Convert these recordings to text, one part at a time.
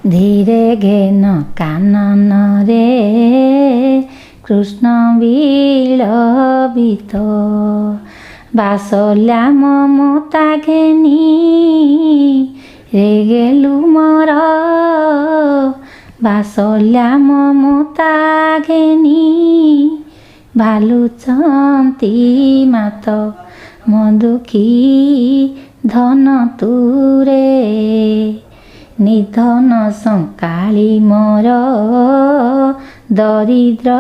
धीरे घेन कानन रे कृष्ण विलपित बासल्या ममता घेनी रे गेलु मोर बासल्या ममता घेनी भालुचंती मात म दुखी धन तुरे निधन संकाली मोर दरिद्र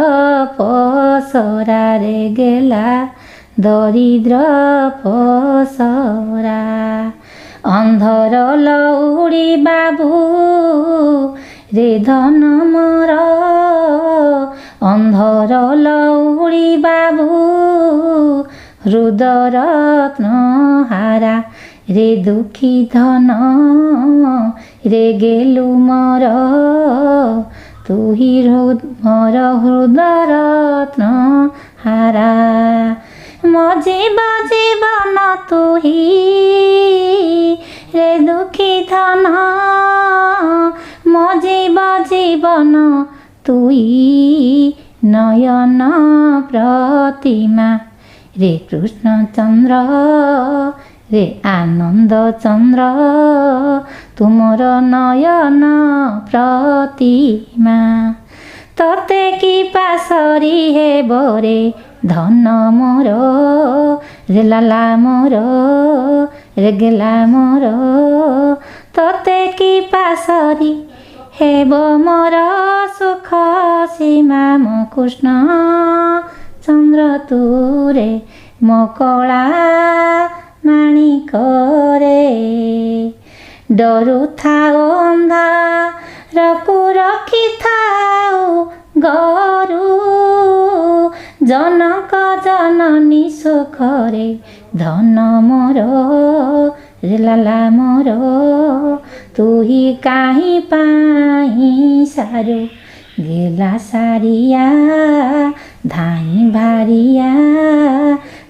पसरा रे गेला दरिद्र पसरा अंधर लौड़ी बाबू रे धन मोर अंधर लौड़ी बाबू हृदरत्न हारा रे दुखी धन रे गेलु मोर तू ही मोर हृदरत्न हारा मो जीवन तू ही रे दुखी धन मो जीवन तू ही नयन प्रतिमा रे कृष्ण चंद्र रे आनंद चंद्र तुमर नयन प्रतिमा तते कि पासरी हे बरे धन मोर रे लाला मोर रे गेला मोर तते कि पासरी हेब मोर सुख सीमा मो कृष्ण चंद्र तुरे मो कला माणिक रे डरु थाओ अंधारकु रखी थाओ गरु जनक जननी सुखरे धन मोर रे लाला मोर तू ही काहीं पाई सारू गेला सारिया धाई भारिया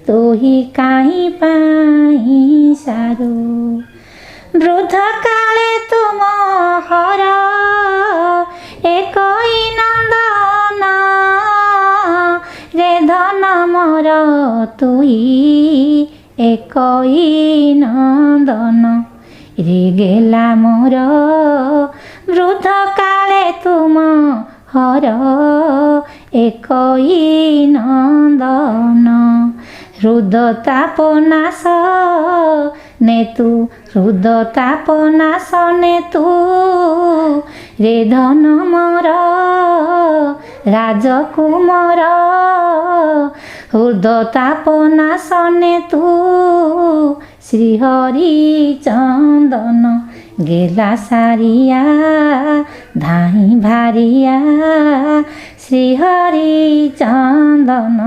तू ही काहीं पाई सारू वृद्ध काले तुम हर एक नंदन रे धन मोर तुई एक नंदन रे गेला मोर वृद्ध काले तुम हर एक नंदन हृदताप नाश ने तू हृदताप नाश ने तू रे धन मोर राजकुमार हृदताप नाश ने तू श्रीहरि चंदन गेला सारिया धाई भारिया श्रीहरि चंदन।